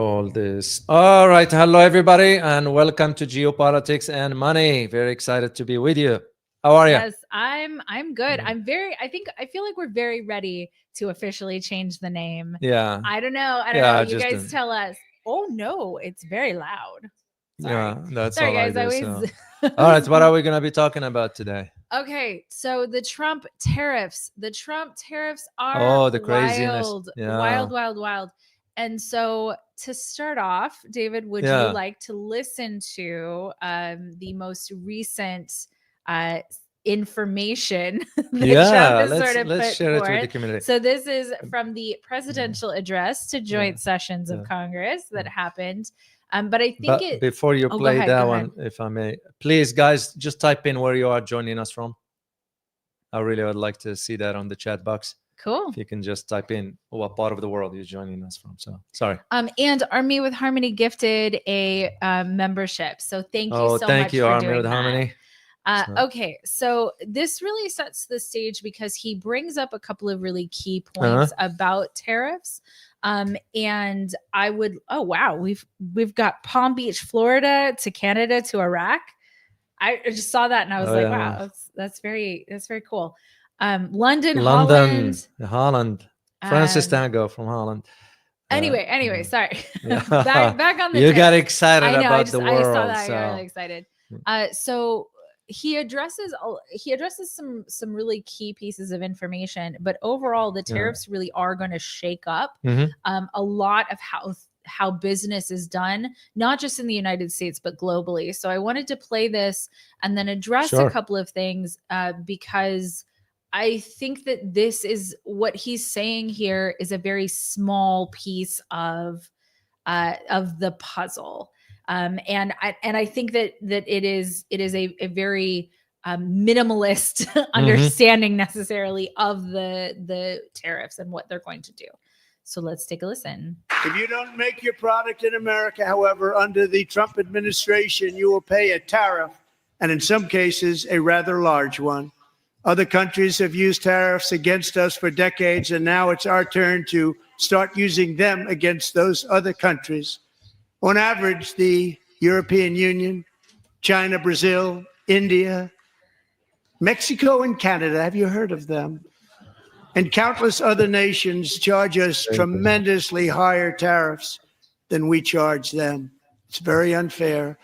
All this. All right. Hello, everybody, and welcome to Geopolitics and Money. Very excited to be with you. How are you? Yes, I'm good. I feel like we're very ready to officially change the name. Yeah. I don't know. You guys tell us. Oh no, it's very loud. Sorry. Yeah, that's Sorry, all guys. I do. All right. What are we going to be talking about today? Okay, so the Trump tariffs. The Trump tariffs are the craziness. Wild. And so to start off, David, would you like to listen to the most recent information that Trump has sort of let's put share forth? it with the community. So this is from the presidential address to joint sessions of Congress that happened. But I think before you play that one, if I may, please, guys, just type in where you are joining us from. I really would like to see that on the chat box. Cool. If you can just type in what part of the world you're joining us from. So sorry. And Army with Harmony gifted a membership. So thank you so much for Army doing with that. Harmony. Okay, so this really sets the stage because he brings up a couple of really key points about tariffs. And I would, oh wow, we've got Palm Beach, Florida to Canada to Iraq. I just saw that and I was wow, that's very cool. London, Holland, Francis Tango from Holland. Anyway, sorry. back on the you got excited about the world. I saw that. I got really excited. So he addresses some really key pieces of information, but overall the tariffs really are going to shake up a lot of how business is done, not just in the United States, but globally. So I wanted to play this and then address a couple of things because I think that this is what he's saying here is a very small piece of the puzzle. And I think that it is a very minimalist understanding necessarily of the tariffs and what they're going to do. So let's take a listen. If you don't make your product in America, however, under the Trump administration, you will pay a tariff, and in some cases, a rather large one. Other countries have used tariffs against us for decades, and now it's our turn to start using them against those other countries. On average, the European Union, China, Brazil, India, Mexico, and Canada, have you heard of them? And countless other nations charge us tremendously higher tariffs than we charge them. It's very unfair.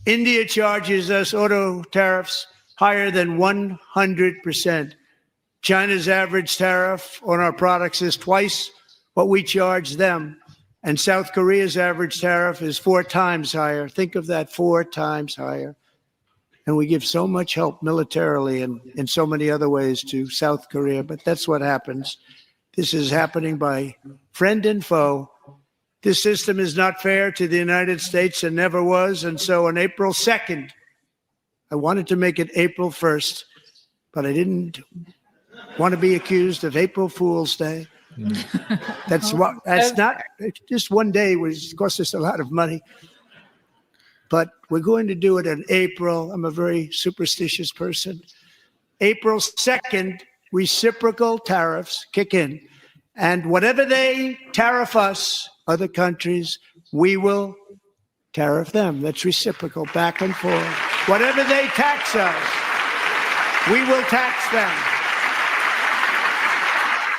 India charges us auto tariffs higher than 100%. China's average tariff on our products is twice what we charge them. And South Korea's average tariff is 4 times higher. Think of that, 4 times higher. And we give so much help militarily and in so many other ways to South Korea. But that's what happens. This is happening by friend and foe. This system is not fair to the United States and never was. And so on April 2nd, I wanted to make it April 1st, but I didn't want to be accused of April Fool's Day. That's not just one day, which cost us a lot of money. But we're going to do it in April. I'm a very superstitious person. April 2nd, reciprocal tariffs kick in. And whatever they tariff us, other countries, we will tariff them. That's reciprocal, back and forth. Whatever they tax us, we will tax them.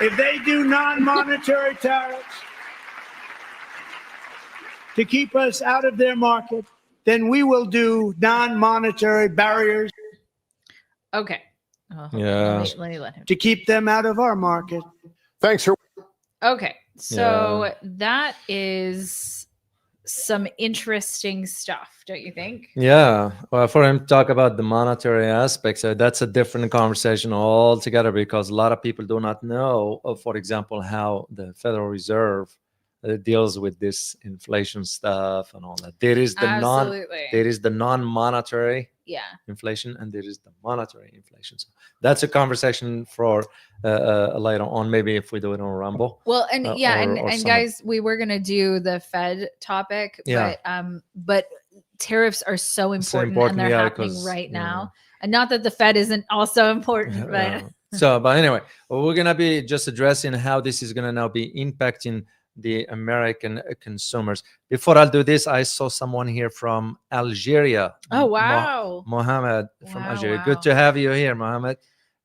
If they do non-monetary tariffs to keep us out of their market, then we will do non-monetary barriers. Okay. Let me let him. To keep them out of our market. Thanks. Okay. So that is some interesting stuff, don't you think? Yeah. Well, for him to talk about the monetary aspects, that's a different conversation altogether because a lot of people do not know, for example, how the Federal Reserve deals with this inflation stuff and all that. There is the non-monetary inflation, and there is the monetary inflation. So that's a conversation for later on, maybe if we do it on Rumble. Well, and and guys, we were gonna do the Fed topic, but tariffs are so important and they're happening right now. And not that the Fed isn't also important, but but anyway, we're gonna be just addressing how this is gonna now be impacting the American consumers. Before I'll do this, I saw someone here from Algeria. Oh, wow. Mohammed from Wow, Algeria. wow. Good to have you here, Mohammed.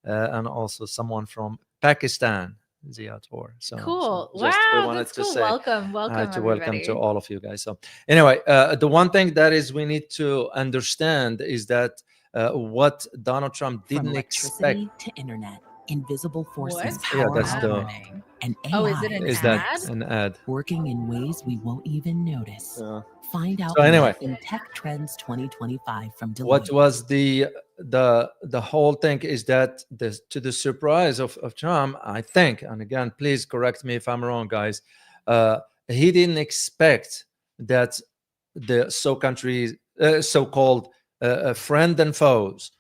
And also someone from Pakistan, Ziator. So Cool. just we Wow, wanted that's to cool. say Welcome, welcome, to welcome everybody. to all of you guys. So anyway, the one thing that is we need to understand is that what Donald Trump From didn't expect. electricity to internet, invisible forces What's Yeah, power that's our the- world, happening? and Oh, AI is it an Is ad? that an ad? working in ways we won't even notice. Find out So anyway, more in Tech Trends 2025 from Deloitte. what was the whole thing is that to the surprise of Trump, I think, and again, please correct me if I'm wrong, guys, he didn't expect that the so-called friend and foes.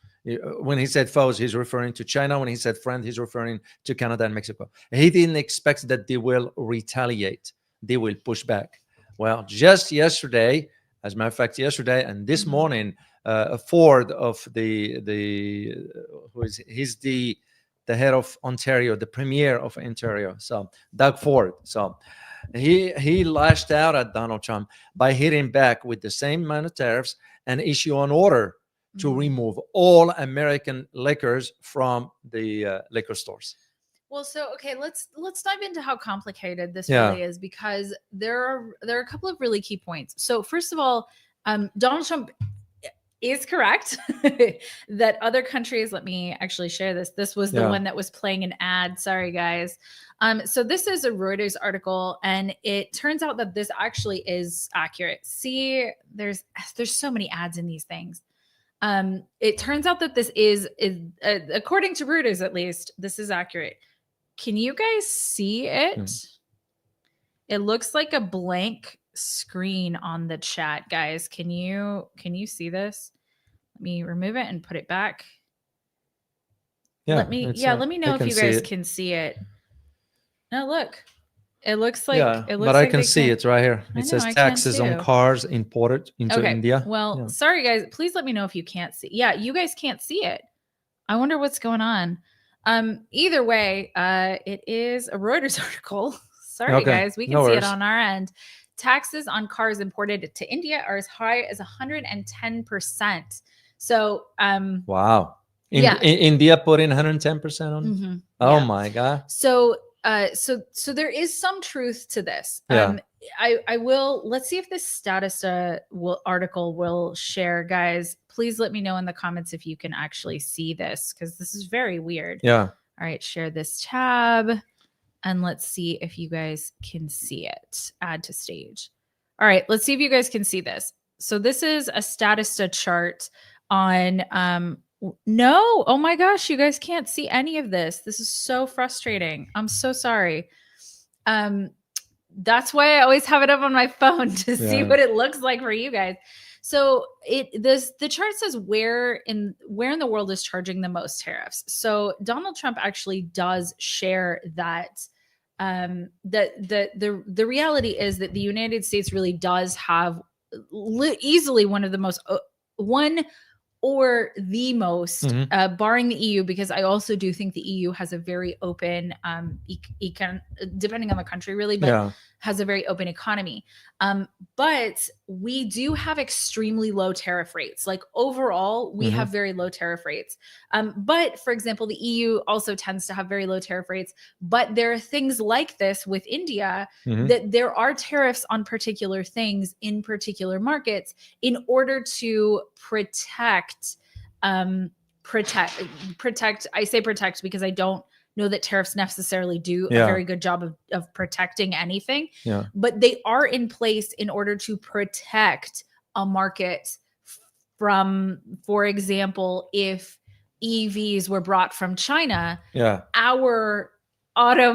When he said foes, he's referring to China. When he said friend, he's referring to Canada and Mexico. He didn't expect that they will retaliate. They will push back. Well, just yesterday, as a matter of fact, yesterday and this morning, Ford of he's the head of Ontario, the premier of Ontario. So Doug Ford. So he lashed out at Donald Trump by hitting back with the same amount of tariffs and issue an order to remove all American liquors from the liquor stores. Well, so okay, let's dive into how complicated this really is, because there are a couple of really key points. So first of all, Donald Trump is correct that other countries, let me actually share this. This was the one that was playing an ad. Sorry, guys. So this is a Reuters article, and it turns out that this actually is accurate. See, there's so many ads in these things. It turns out that this is according to Reuters, at least, this is accurate. Can you guys see it? It looks like a blank screen on the chat, guys. Can you see this? Let me remove it and put it back. Let me know if you guys can see it. No, look. It looks like but I can see it right here. It says taxes on cars imported into India. Well, sorry guys, please let me know if you can't see. Yeah, you guys can't see it. I wonder what's going on. Either way, it is a Reuters article. Sorry guys, we can see it on our end. Taxes on cars imported to India are as high as 110%. So wow. India put in 110% on. Oh my God. So there is some truth to this. I will, let's see if this status article will share, guys. Please let me know in the comments if you can actually see this, because this is very weird. All right, share this tab and let's see if you guys can see it. Add to stage. All right, let's see if you guys can see this. So this is a Statista chart on no, oh my gosh, you guys can't see any of this. This is so frustrating. I'm so sorry. That's why I always have it up on my phone to see what it looks like for you guys. So the chart says where in the world is charging the most tariffs. So Donald Trump actually does share that the reality is that the United States really does have easily one of the most or the most, barring the EU, because I also do think the EU has a very open, depending on the country really, but has a very open economy. But we do have extremely low tariff rates. Like overall, we have very low tariff rates. But for example, the EU also tends to have very low tariff rates. But there are things like this with India, that there are tariffs on particular things in particular markets in order to protect. I say protect because I don't know that tariffs necessarily do a very good job of protecting anything, but they are in place in order to protect a market from, for example, if EVs were brought from China, our auto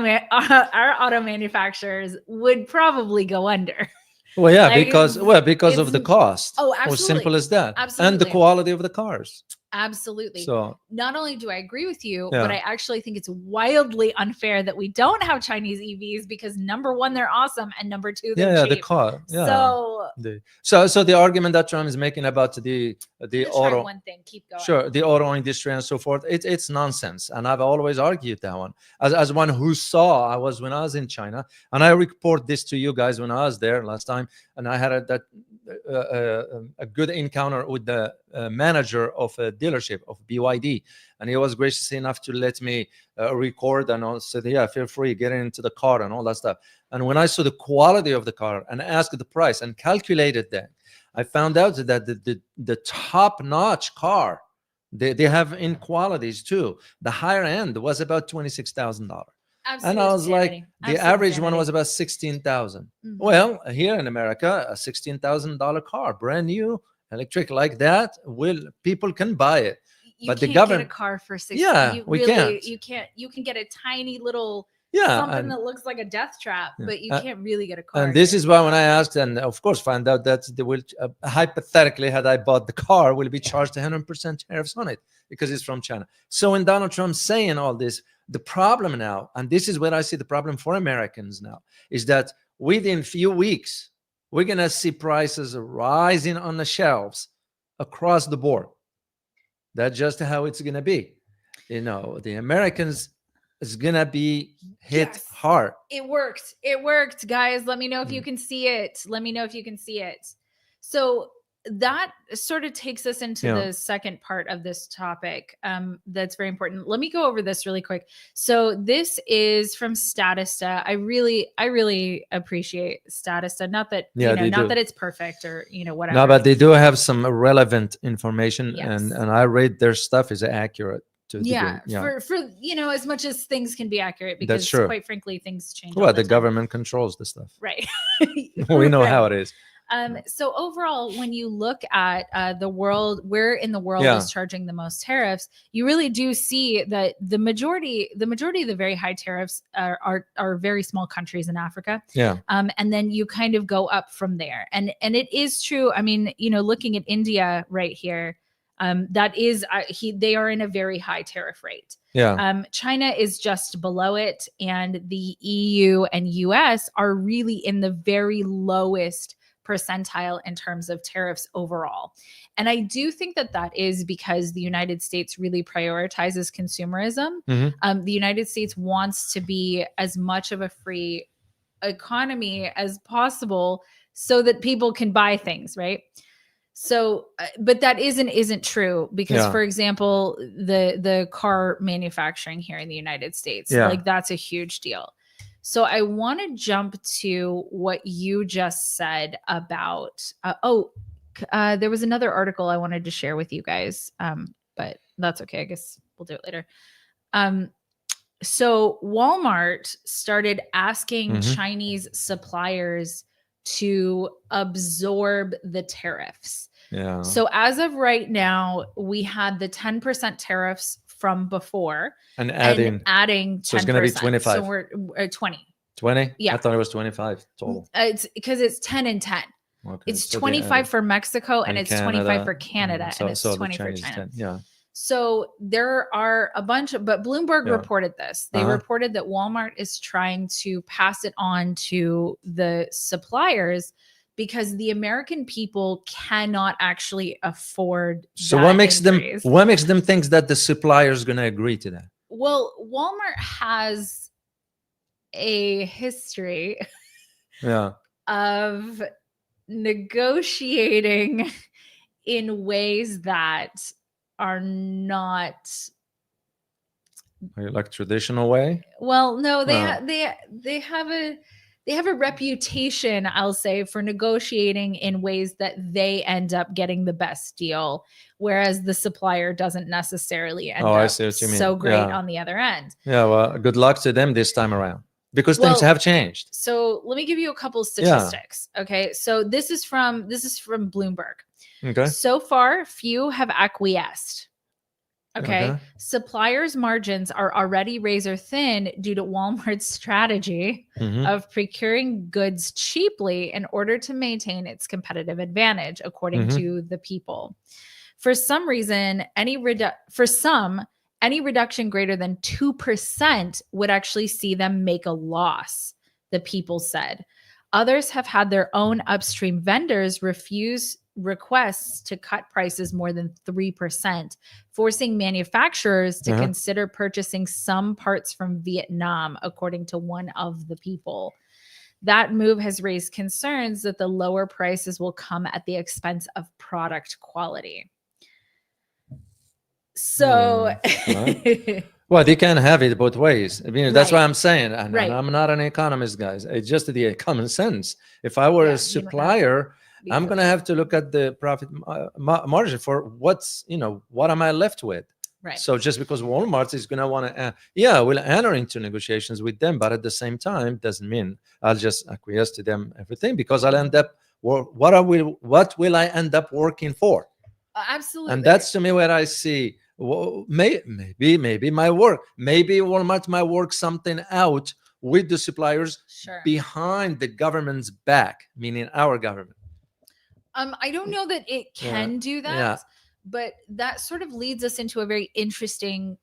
manufacturers would probably go under. Well, yeah, because of the cost. Oh, absolutely. As simple as that. Absolutely. And the quality of the cars. Absolutely. So not only do I agree with you, Yeah. but I actually think it's wildly unfair that we don't have Chinese EVs because number one, they're awesome, and number two, they're the cheap. car. Yeah. So So the argument that Trump is making about the just try auto, one thing, keep going. sure, the auto industry and so forth, it's nonsense, and I've always argued that one as one who saw. When I was in China, and I report this to you guys when I was there last time, and I had a good encounter with the manager of a dealership of BYD, and he was gracious enough to let me record, and I said, yeah, feel free, get into the car and all that stuff. And when I saw the quality of the car and asked the price and calculated that, I found out that the top-notch car, they have inequalities too. The higher end was about $26,000. And I was like, the average one was about 16,000. Well, here in America, a $16,000 car, brand new, electric like that, people can buy it. But the government get a car for 16. Yeah, we can't. You can't. You can get a tiny little something that looks like a death trap, but you can't really get a car. And this is why when I asked, and of course find out that they will hypothetically, had I bought the car, will be charged 100% tariffs on it because it's from China. So when Donald Trump's saying all this, the problem now, and this is where I see the problem for Americans now, is that within few weeks we're gonna see prices rising on the shelves across the board. That's just how it's gonna be. The Americans is gonna be hit hard. It worked, guys. Let me know if you can see it. So that sort of takes us into the second part of this topic. That's very important. Let me go over this really quick. So this is from Statista. I really appreciate Statista. Not that not that it's perfect or whatever. No, but they do have some relevant information, Yes. and I read their stuff is accurate. For as much as things can be accurate, because That's true. Quite frankly, things change. Well, the government controls the stuff. Right. We know how it is. So overall, when you look at the world, where in the world is charging the most tariffs, you really do see that the majority of the very high tariffs are very small countries in Africa. Yeah. And then you kind of go up from there. And it is true. I mean, looking at India right here, they are in a very high tariff rate. Yeah. China is just below it, and the EU and US are really in the very lowest percentile in terms of tariffs overall. And I do think that is because the United States really prioritizes consumerism. Mm-hmm. The United States wants to be as much of a free economy as possible so that people can buy things, right? So, but that isn't true because, for example, the car manufacturing here in the United States, that's a huge deal. So I want to jump to what you just said about, there was another article I wanted to share with you guys, but that's okay. I guess we'll do it later. So Walmart started asking Chinese suppliers to absorb the tariffs. Yeah. So as of right now, we had the 10% tariffs from before and adding 10%. So it's going to be 25. So we're 20. 20? Yeah. I thought it was 25 total. It's because it's 10 and 10. Okay. It's 25 for Mexico and it's Canada, 25 for Canada and it's 20 for China. 10. Yeah. So there are a bunch of, but Bloomberg reported this. They reported that Walmart is trying to pass it on to the suppliers because the American people cannot actually afford. So what makes them think that the supplier is going to agree to that? Well, Walmart has a history of negotiating in ways that are not like traditional way. Well, no, they have a reputation, I'll say, for negotiating in ways that they end up getting the best deal, whereas the supplier doesn't necessarily end up I see what you mean. So great on the other end. Yeah, well, good luck to them this time around because things have changed. So let me give you a couple of statistics. Okay, so this is from Bloomberg. Okay. So far, few have acquiesced. Okay. Suppliers' margins are already razor thin due to Walmart's strategy of procuring goods cheaply in order to maintain its competitive advantage, according to the People. For some reason, any reduction greater than 2% would actually see them make a loss, the people said. Others have had their own upstream vendors refuse requests to cut prices more than 3%, forcing manufacturers to consider purchasing some parts from Vietnam, according to one of the people. That move has raised concerns that the lower prices will come at the expense of product quality. So, well, they can have it both ways. I mean, that's Right. what I'm saying. And, Right. and I'm not an economist, guys. It's just the common sense. If I were a supplier, I'm going to have to look at the profit margin for what am I left with? Right. So just because Walmart is going to want to, we'll enter into negotiations with them, but at the same time, doesn't mean I'll just acquiesce to them everything, because I'll end up, what will I end up working for? Absolutely. And that's to me where I see, well, maybe my work, maybe Walmart might work something out with the suppliers behind the government's back, meaning our government. I don't know that it can do that, but that sort of leads us into a very interesting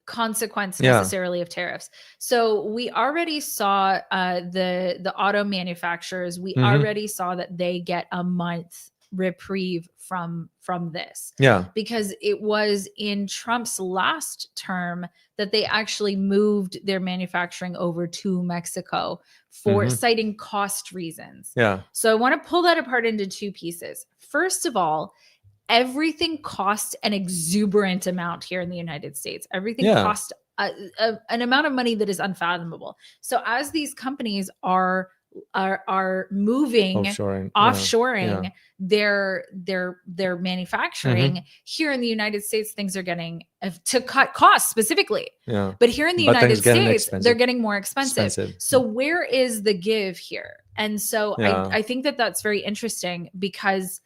consequence necessarily of tariffs. So we already saw the auto manufacturers. We already saw that they get a month reprieve from this, because it was in Trump's last term that they actually moved their manufacturing over to Mexico for citing cost reasons. So I want to pull that apart into two pieces. First of all, everything costs an exuberant amount here in the United States. Everything costs an amount of money that is unfathomable. So as these companies are moving offshoring their manufacturing here in the United States, things are getting to cut costs specifically. But here in the United States, they're getting more expensive. So where is the give here? And so I think that that's very interesting, because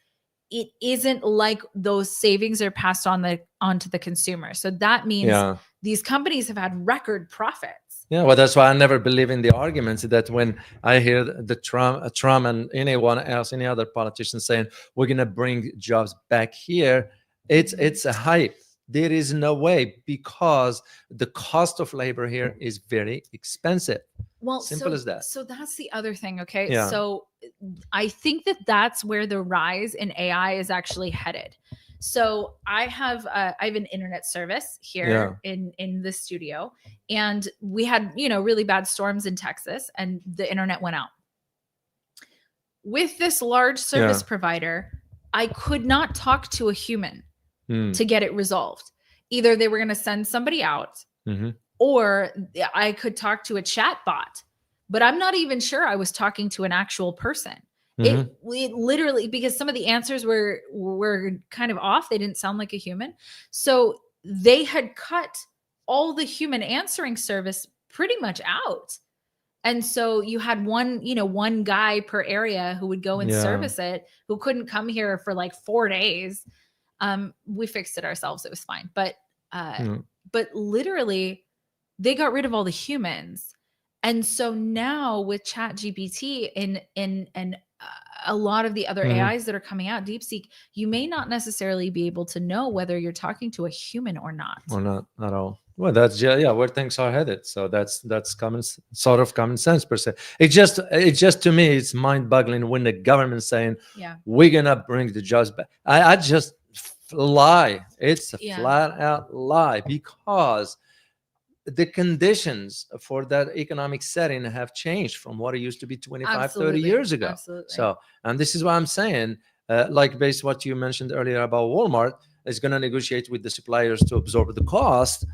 it isn't like those savings are passed onto the consumer. So that means these companies have had record profits. Yeah, well, that's why I never believe in the arguments that when I hear the Trump and anyone else, any other politician saying we're going to bring jobs back here, it's a hype. There is no way, because the cost of labor here is very expensive. Well, simple as that. So that's the other thing. Okay. So I think that that's where the rise in AI is actually headed. So I have an internet service here in the studio, and we had, really bad storms in Texas, and the internet went out. With this large service provider, I could not talk to a human to get it resolved. Either they were going to send somebody out, or I could talk to a chat bot, but I'm not even sure I was talking to an actual person. It literally, because some of the answers were kind of off. They didn't sound like a human. So they had cut all the human answering service pretty much out. And so you had one guy per area who would go and service it, who couldn't come here for like 4 days. We fixed it ourselves. It was fine. But literally they got rid of all the humans. And so now with ChatGPT and a lot of the other AIs that are coming out, DeepSeek, you may not necessarily be able to know whether you're talking to a human or not. Or not at all. Well, that's where things are headed. So that's common sense per se. It just to me, it's mind-boggling when the government's saying, we're gonna bring the jobs back. I just lie. It's a flat out lie, because the conditions for that economic setting have changed from what it used to be 25, 30 years ago. So, and this is what I'm saying, like based what you mentioned earlier about Walmart is going to negotiate with the suppliers to absorb the cost.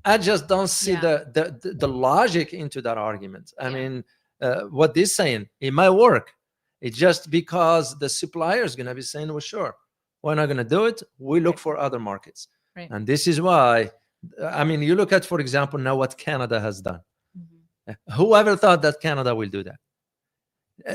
I just don't see the logic into that argument. I mean, what they're saying, it might work. It's just because the supplier is going to be saying, well, sure, we're not going to do it. We look for other markets. And this is why, I mean, you look at, for example, now what Canada has done. Whoever thought that Canada will do that?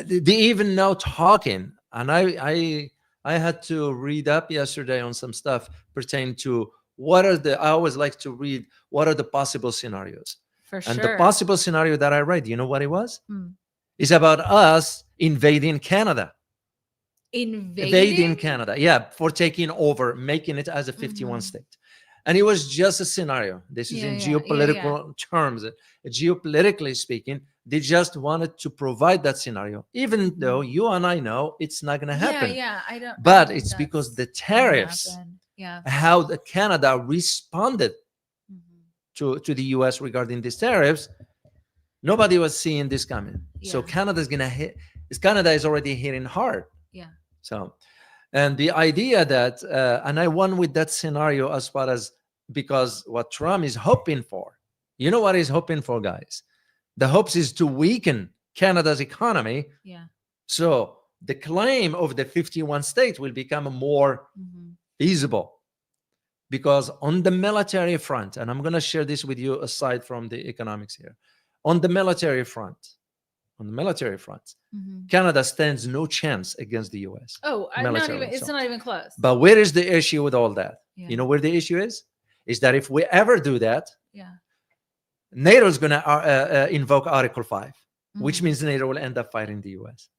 They even now talking, and I had to read up yesterday on some stuff pertaining to I always like to read what are the possible scenarios. And the possible scenario that I read, you know what it was? It's about us invading Canada. invading Canada. Yeah, for taking over, making it as a 51 state. And it was just a scenario. This is in geopolitical terms. Geopolitically speaking, they just wanted to provide that scenario, even though you and I know it's not going to happen. I don't. But it's because the tariffs, Yeah. how the Canada responded to the US regarding these tariffs, nobody was seeing this coming. So Canada's going to hit. Canada is already hitting hard. Yeah. So, and the idea that, and I won with that scenario as far as, because what Trump is hoping for, you know what he's hoping for, guys? The hopes is to weaken Canada's economy. Yeah. So the claim of the 51 states will become more feasible. Because on the military front, and I'm going to share this with you aside from the economics here, on the military front, Canada stands no chance against the US. Oh, it's not even close. But where is the issue with all that? You know where the issue is? Is that if we ever do that, NATO is going to invoke Article 5, which means NATO will end up fighting the US.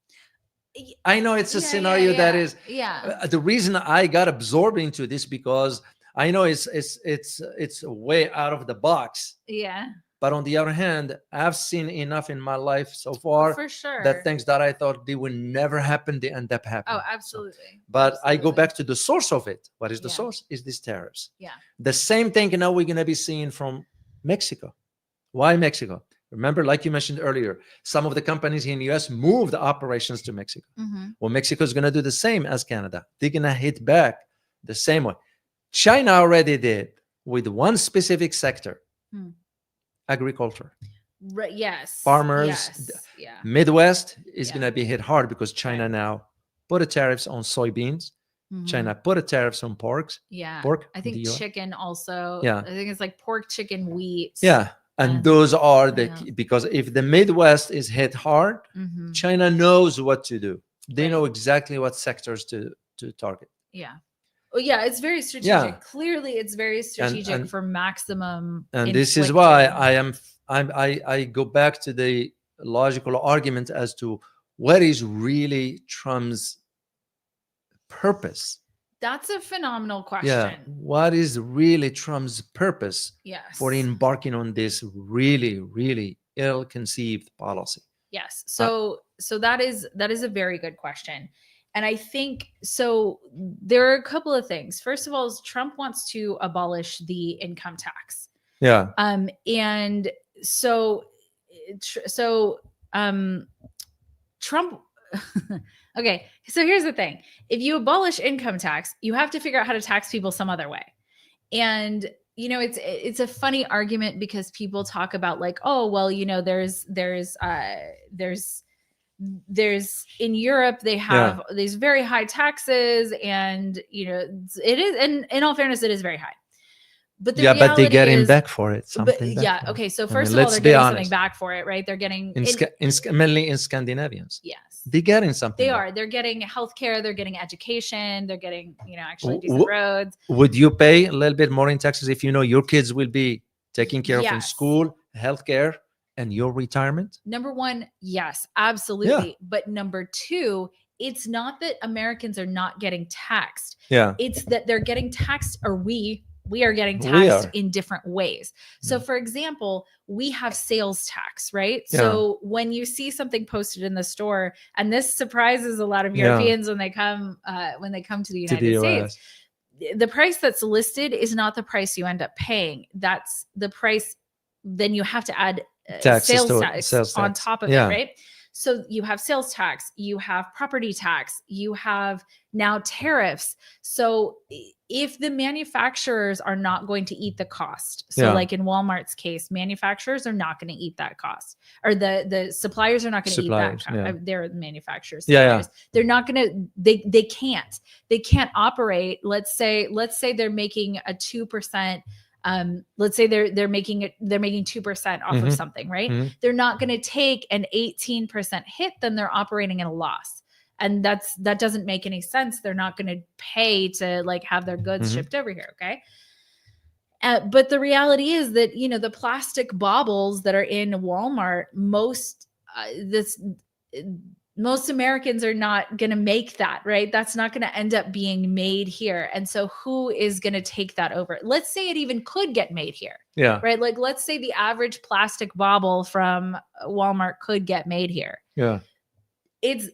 I know it's a scenario that is the reason I got absorbed into this, because I know it's way out of the box. Yeah. But on the other hand, I've seen enough in my life so far for sure that things that I thought they would never happen, they end up happening. Oh, absolutely. So, but I go back to the source of it. What is the source? Is these tariffs. Yeah. The same thing now we're going to be seeing from Mexico. Why Mexico? Remember, like you mentioned earlier, some of the companies here in the US moved operations to Mexico. Well, Mexico is going to do the same as Canada. They're going to hit back the same way. China already did with one specific sector. Agriculture. Right. Yes. Farmers. Yes. Yeah. Midwest is going to be hit hard because China now put a tariffs on soybeans. China put a tariffs on pork. I think chicken also. I think it's like pork, chicken, wheat. Yeah. And those are the key, because if the Midwest is hit hard, China knows what to do. They know exactly what sectors to target. Yeah. Well, yeah, it's very strategic. Yeah. Clearly, it's very strategic for maximum. And this is why I go back to the logical argument as to what is really Trump's purpose. That's a phenomenal question. Yeah. What is really Trump's purpose for embarking on this really, really ill-conceived policy? Yes. So that is a very good question. And I think, so there are a couple of things. First of all, Trump wants to abolish the income tax. Yeah. And so Trump, okay. So here's the thing. If you abolish income tax, you have to figure out how to tax people some other way. And, you know, it's a funny argument because people talk about like, oh, well, you know, there's in Europe, they have these very high taxes, and you know, it is, and in all fairness, it is very high. But the reality but they're getting is, back for it. Something. Okay. So first of all, they're getting something back for it, right? They're getting mainly in Scandinavians. Yes, they're getting something. They are. They're getting healthcare. They're getting education. They're getting, you know, actually decent roads. Would you pay a little bit more in taxes if you know your kids will be taken care of in school, healthcare, and your retirement? Number one, yes, absolutely. Yeah. But number two, it's not that Americans are not getting taxed. Yeah. It's that they're getting taxed, or we are getting taxed in different ways. So for example, we have sales tax, right? Yeah. So when you see something posted in the store, and this surprises a lot of Europeans when they come to the United States, the price that's listed is not the price you end up paying. That's the price. Then you have to add sales tax on top of it, right? So you have sales tax, you have property tax, you have now tariffs. So if the manufacturers are not going to eat the cost, so like in Walmart's case, manufacturers are not going to eat that cost, or the suppliers are not going to eat that cost. Yeah. They're the manufacturers. Suppliers. They're not going to, they can't operate. Let's say they're making a 2%. Let's say they're making 2% off of something, right? They're not going to take an 18% hit, then they're operating at a loss. And that doesn't make any sense. They're not going to pay to like have their goods shipped over here. Okay. But the reality is that, you know, the plastic baubles that are in Walmart, most Americans are not going to make that, right? That's not going to end up being made here. And so who is going to take that over? Let's say it even could get made here. Yeah. Right? Like, let's say the average plastic bauble from Walmart could get made here. Yeah. It's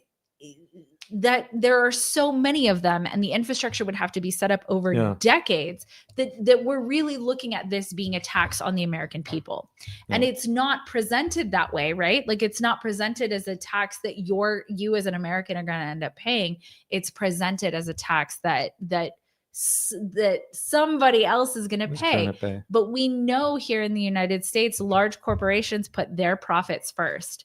that there are so many of them, and the infrastructure would have to be set up over decades, that we're really looking at this being a tax on the American people. And it's not presented that way, right? Like, it's not presented as a tax that you as an American are going to end up paying. It's presented as a tax that somebody else is going to pay. But we know here in the United States, large corporations put their profits first.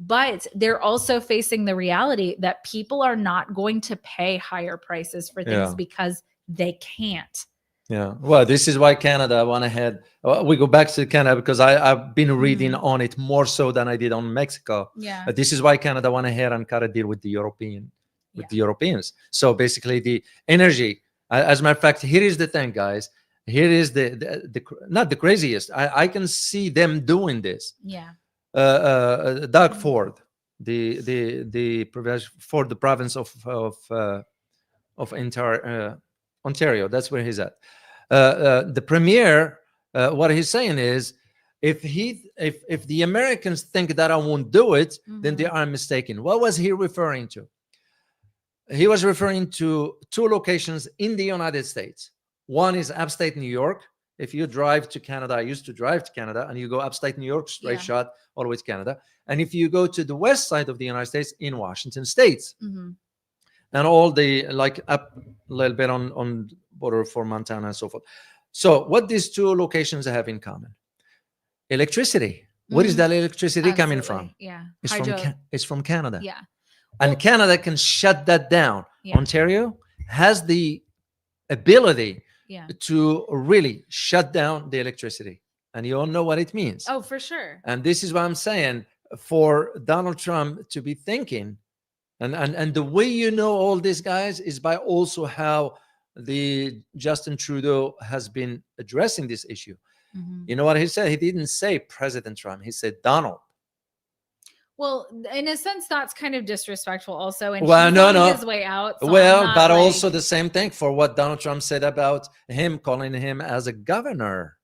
But they're also facing the reality that people are not going to pay higher prices for things because they can't. Yeah. Well, this is why Canada went ahead. We go back to Canada because I've been reading on it more so than I did on Mexico. Yeah. But this is why Canada went ahead and cut a deal with the Europeans. So basically the energy, as a matter of fact, here is the thing, guys. Here is the not the craziest. I can see them doing this. Yeah. Doug Ford, the for the province of Ontario. That's where he's at. The premier, what he's saying is, if the Americans think that I won't do it, then they are mistaken. What was he referring to? He was referring to 2 locations in the United States. One is upstate New York. If you drive to Canada, I used to drive to Canada, and you go upstate New York, straight shot, all the way to Canada. And if you go to the west side of the United States, in Washington State, and all the, like, up a little bit on border for Montana and so forth. So what these 2 locations have in common? Electricity. Where is that electricity coming from? Yeah. It's from Canada. Yeah. And Canada can shut that down. Ontario has the ability to really shut down the electricity. And you all know what it means. Oh, for sure. And this is what I'm saying, for Donald Trump to be thinking, and the way you know all these guys is by also how the Justin Trudeau has been addressing this issue. You know what he said? He didn't say President Trump. He said Donald. Well, in a sense, that's kind of disrespectful also. And well, he's on his way out. So well, but also the same thing for what Donald Trump said about him, calling him as a governor.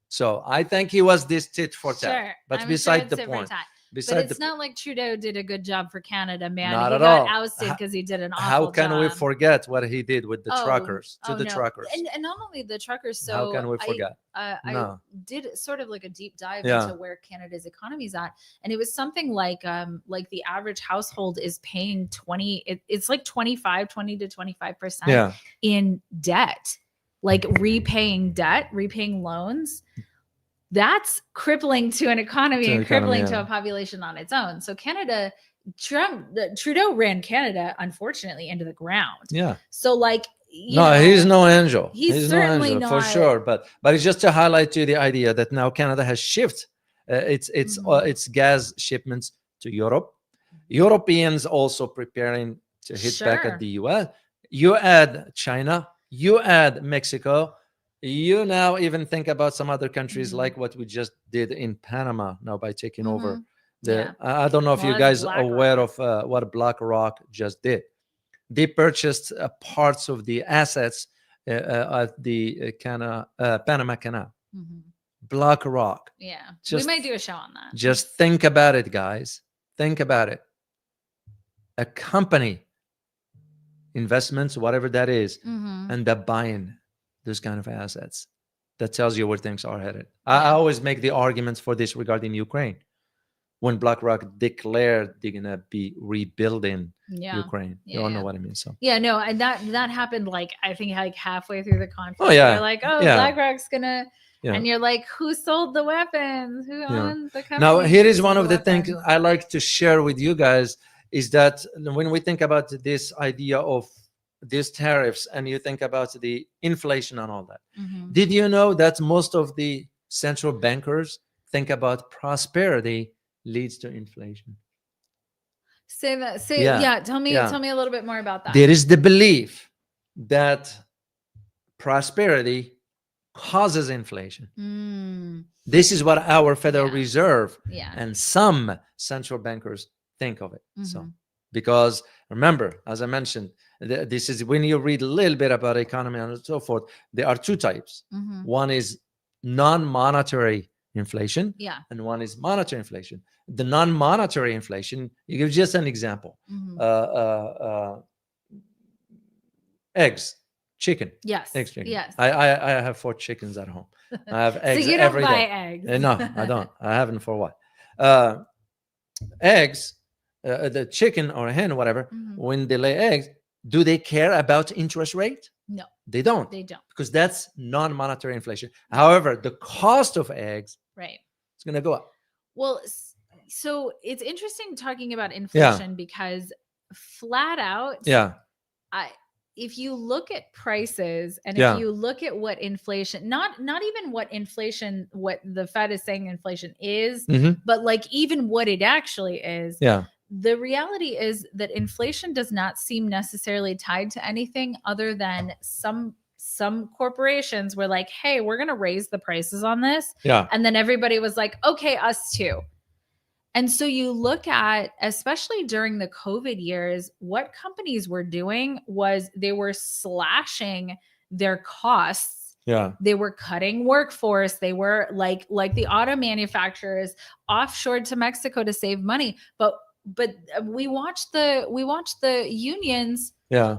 So I think he was this tit for tat. But beside the point. But it's not like Trudeau did a good job for Canada, man. Not he at got all. ousted because he did an awful How can job. we forget what he did with the truckers, truckers? And not only the truckers. So how can we forget? I did sort of like a deep dive into where Canada's economy is at. And it was something like the average household is paying 20 to 25% in debt, like repaying loans. That's crippling to an economy and crippling to a population on its own. So Canada, Trudeau ran Canada, unfortunately, into the ground. Yeah. So like, he's no angel. He's certainly no angel, not, for sure. But it's just to highlight to you the idea that now Canada has shifted its gas shipments to Europe. Europeans also preparing to hit back at the US. You add China, you add Mexico. You now even think about some other countries like what we just did in Panama now by taking over. I don't know if you guys are aware of what BlackRock just did. They purchased parts of the assets at the Panama Canal. BlackRock. Yeah, we might do a show on that. Just think about it, guys. Think about it. A company, investments, whatever that is, and they're buying those kind of assets. That tells you where things are headed. I always make the arguments for this regarding Ukraine. When BlackRock declared they're gonna be rebuilding Ukraine, you all know what I mean. So and that happened I think halfway through the conflict. You're like, BlackRock's gonna, and you're like, who sold the weapons? Who owns the company? Now here is one of the things I like to share with you guys is that when we think about this idea of these tariffs and you think about the inflation and all that, did you know that most of the central bankers think about prosperity leads to inflation? Say that. Tell me a little bit more about that. There is the belief that prosperity causes inflation. This is what our Federal Reserve and some central bankers think of it. So Because remember, as I mentioned, this is when you read a little bit about economy and so forth, there are two types. One is non-monetary inflation, and one is monetary inflation. The non-monetary inflation, you give just an example. Eggs, chicken. Yes. Eggs, chicken. Yes. I have 4 chickens at home. I have eggs so you don't every buy day. eggs. No, I don't. I haven't for a while. Eggs, the chicken or a hen, whatever, when they lay eggs, do they care about interest rate? No, they don't. They don't. Because that's non-monetary inflation. However, the cost of eggs, Right, it's going to go up. Well, so it's interesting talking about inflation because flat out, if you look at prices and if you look at what inflation, not even what inflation, what the Fed is saying inflation is, but like even what it actually is. The reality is that inflation does not seem necessarily tied to anything other than some corporations were like, hey, we're going to raise the prices on this. And then everybody was like, okay, us too. And so you look at, especially during the COVID years, what companies were doing was they were slashing their costs. They were cutting workforce. They were like the auto manufacturers offshored to Mexico to save money. But we watched the unions.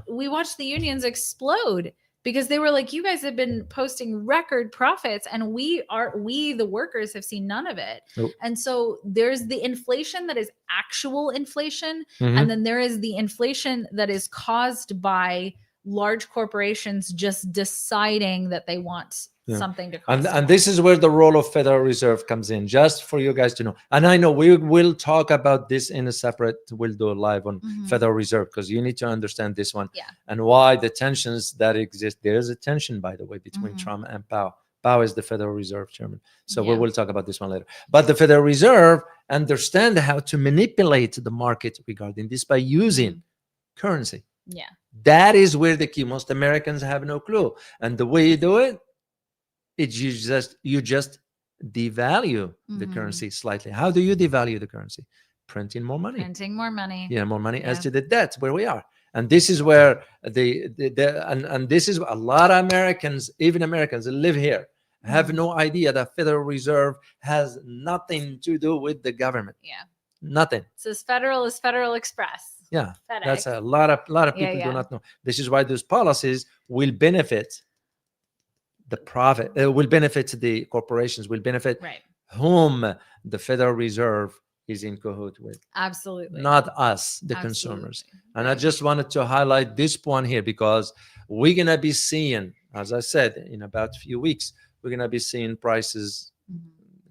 We watched the unions explode because they were like, you guys have been posting record profits and we the workers have seen none of it. And so there's the inflation that is actual inflation. And then there is the inflation that is caused by large corporations just deciding that they want something to cost. And this is where the role of Federal Reserve comes in, just for you guys to know. And I know we will talk about this in a separate, we'll do a live on Federal Reserve, because you need to understand this one and why the tensions that exist. There is a tension, by the way, between Trump and Powell. Powell is the Federal Reserve chairman. So we will talk about this one later. But the Federal Reserve understand how to manipulate the market regarding this by using currency. That is where the key. Most Americans have no clue. And the way you do it, you just devalue the currency slightly. How do you devalue the currency? Printing more money. Printing more money. More money as to the debt where we are. And this is where and this is a lot of Americans, even Americans that live here, have no idea that Federal Reserve has nothing to do with the government. Nothing. So as federal as Federal Express. FedEx. That's a lot of people do not know. This is why those policies will benefit the profit, will benefit the corporations, will benefit whom the Federal Reserve is in cahoot with. Absolutely. Not us, the consumers. And I just wanted to highlight this point here because we're going to be seeing, as I said, in about a few weeks, we're going to be seeing prices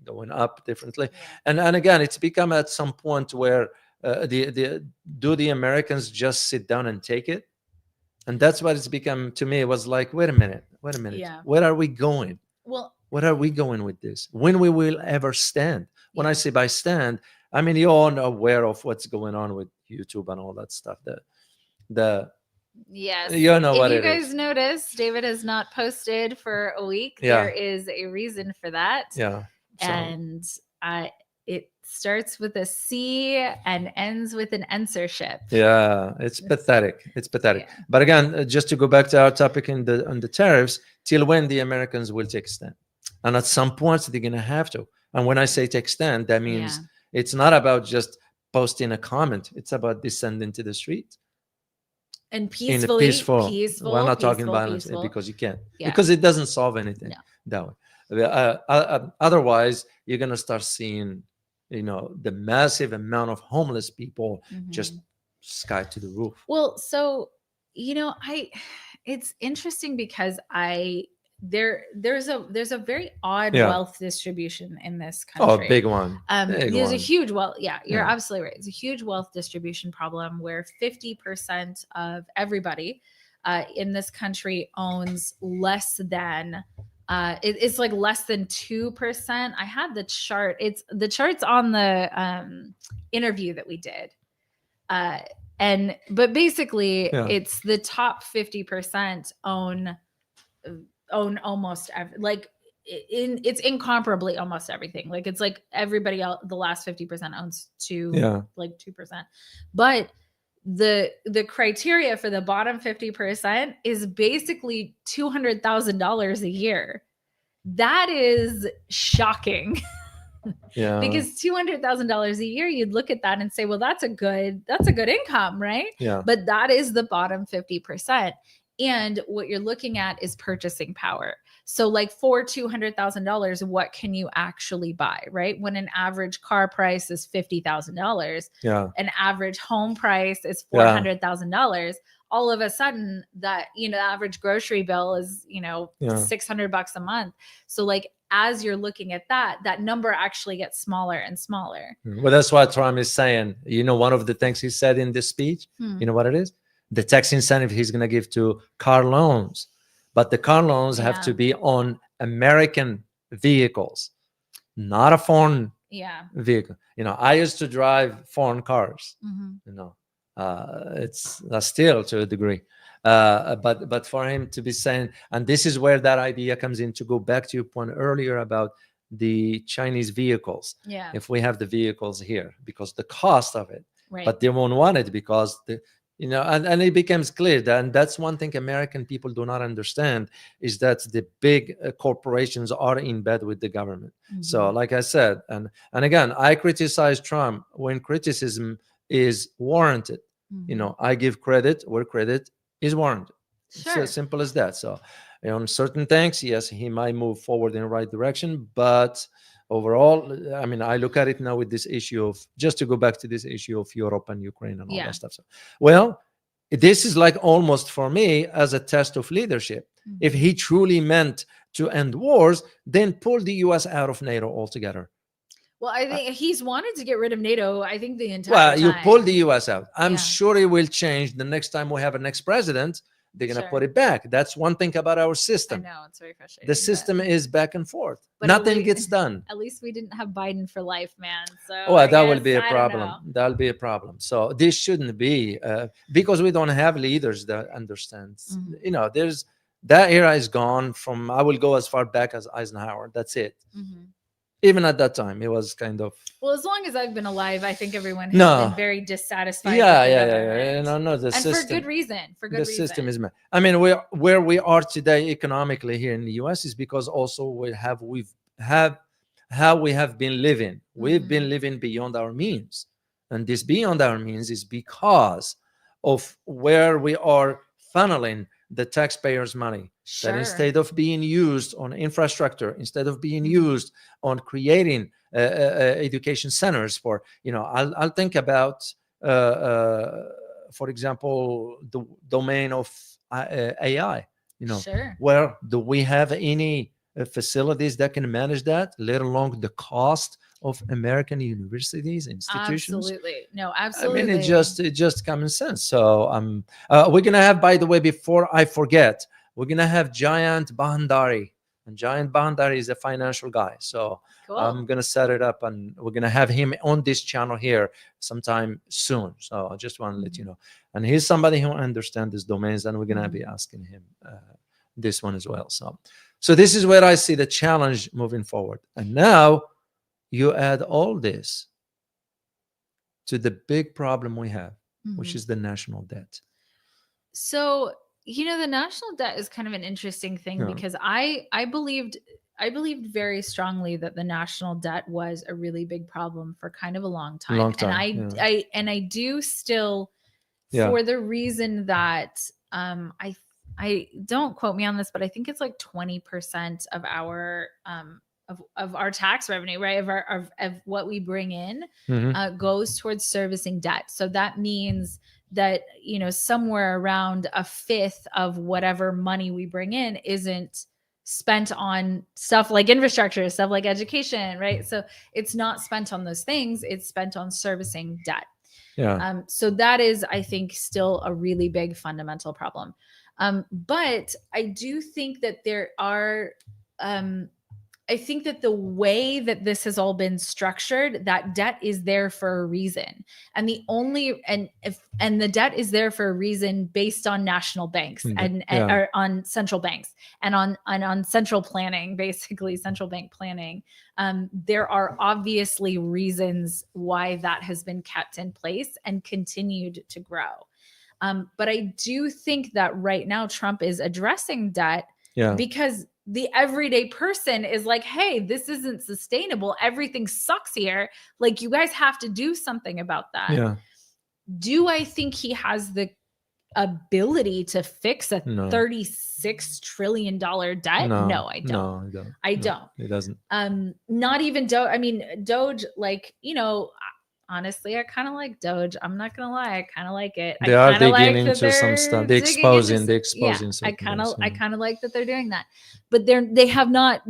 going up differently. And again, it's become at some point where do the Americans just sit down and take it? And that's what it's become to me. It was like, wait a minute. Where are we going? Well, where are we going with this? When we will ever stand? When I say by stand, I mean, you're all aware of what's going on with YouTube and all that stuff. Yes. You know what it is. If you guys notice, David has not posted for a week. There is a reason for that. And it starts with a C and ends with an censorship. It's pathetic. It's pathetic. But again, just to go back to our topic on the tariffs, till when the Americans will take a stand. And at some point, they're going to have to. And when I say take stand, that means it's not about just posting a comment. It's about descending to the street. And peacefully. Peaceful. We're not talking violence because you can't. Because it doesn't solve anything that way. Otherwise, you're going to start seeing, the massive amount of homeless people just sky to the roof. Well, so, it's interesting because there's a very odd wealth distribution in this country. Oh, big one. There's a huge wealth. You're absolutely right. It's a huge wealth distribution problem where 50% of everybody in this country owns less than it's like less than 2%. I had the chart. The chart's on the interview that we did. But basically it's the top 50% own almost it's incomparably almost everything. Like it's like everybody else, the last 50% owns 2%. But the criteria for the bottom 50% is basically $200,000 a year. That is shocking. Yeah. Because $200,000 a year, you'd look at that and say, well, that's a good income, right? Yeah. But that is the bottom 50%. And what you're looking at is purchasing power. So like for $200,000, what can you actually buy, right? When an average car price is $50,000, Yeah. an average home price is $400,000. All of a sudden that, the average grocery bill is, $600 a month. So like, as you're looking at that number actually gets smaller and smaller. Well, that's what Trump is saying. One of the things he said in this speech, you know what it is? The tax incentive he's going to give to car loans. But the car loans have to be on American vehicles, not a foreign vehicle. I used to drive foreign cars, it's still to a degree. But for him to be saying, and this is where that idea comes in, to go back to your point earlier about the Chinese vehicles. Yeah. If we have the vehicles here, because the cost of it, right. But they won't want it because and it becomes clear that, and that's one thing American people do not understand, is that the big corporations are in bed with the government. So like I said, and again, I criticize Trump when criticism is warranted. I give credit where credit is warranted. It's as simple as that. So on certain things, yes, he might move forward in the right direction, but overall, I mean, I look at it now with this issue of, just to go back to this issue of Europe and Ukraine and all that stuff. So, well, this is like almost for me as a test of leadership. If he truly meant to end wars, then pull the US out of NATO altogether. Well, I think he's wanted to get rid of NATO, I think, the entire time. You pull the US out. I'm sure it will change the next time we have a next president. They're going to put it back. That's one thing about our system. I know, it's very frustrating. The system is back and forth. Nothing gets done. At least we didn't have Biden for life, man. So that will be a problem. That'll be a problem. So this shouldn't be, because we don't have leaders that understand. There's, that era is gone from, I will go as far back as Eisenhower. That's it. Even at that time, it was kind of... Well, as long as I've been alive, I think everyone has been very dissatisfied. Yeah. No, the system. And for good reason. The system is... I mean, where we are today economically here in the US is because also we have how we have been living. We've been living beyond our means. And this beyond our means is because of where we are funneling the taxpayers' money. That instead of being used on infrastructure, instead of being used on creating education centers for, I'll think about, for example, the domain of AI. Where do we have any facilities that can manage that, let alone the cost of American universities, institutions? Absolutely. No, absolutely. I mean, it just common sense. So we're gonna have, by the way, before I forget, we're gonna have Jayant Bhandari, and Jayant Bhandari is a financial guy. So cool. I'm gonna set it up, and we're gonna have him on this channel here sometime soon. So I just want to let you know. And he's somebody who understands these domains, and we're gonna be asking him this one as well. So this is where I see the challenge moving forward. And now you add all this to the big problem we have, which is the national debt. So, the national debt is kind of an interesting thing because I believed very strongly that the national debt was a really big problem for kind of a long time. And I do still, for the reason that I don't quote me on this, but I think it's like 20% of our of our tax revenue, right? Of what we bring in goes towards servicing debt. So that means that, somewhere around a fifth of whatever money we bring in isn't spent on stuff like infrastructure, stuff like education, right? So it's not spent on those things. It's spent on servicing debt. Yeah. So that is, I think, still a really big fundamental problem. But I do think that there are, I think that the way that this has all been structured, that debt is there for a reason. And the debt is there for a reason based on national banks and or on central banks and on central planning, basically central bank planning. There are obviously reasons why that has been kept in place and continued to grow. But I do think that right now Trump is addressing debt because the everyday person is like, hey, this isn't sustainable. Everything sucks here. Like, you guys have to do something about that. Yeah. Do I think he has the ability to fix a $36 trillion debt? No, I don't. No, I don't. I don't. It doesn't. Not even Doge. I mean, Doge, like, you know, honestly, I kind of like Doge. I'm not gonna lie, I kind of like it. They are digging into some stuff. They're exposing. I kind of like that they're doing that, but they have not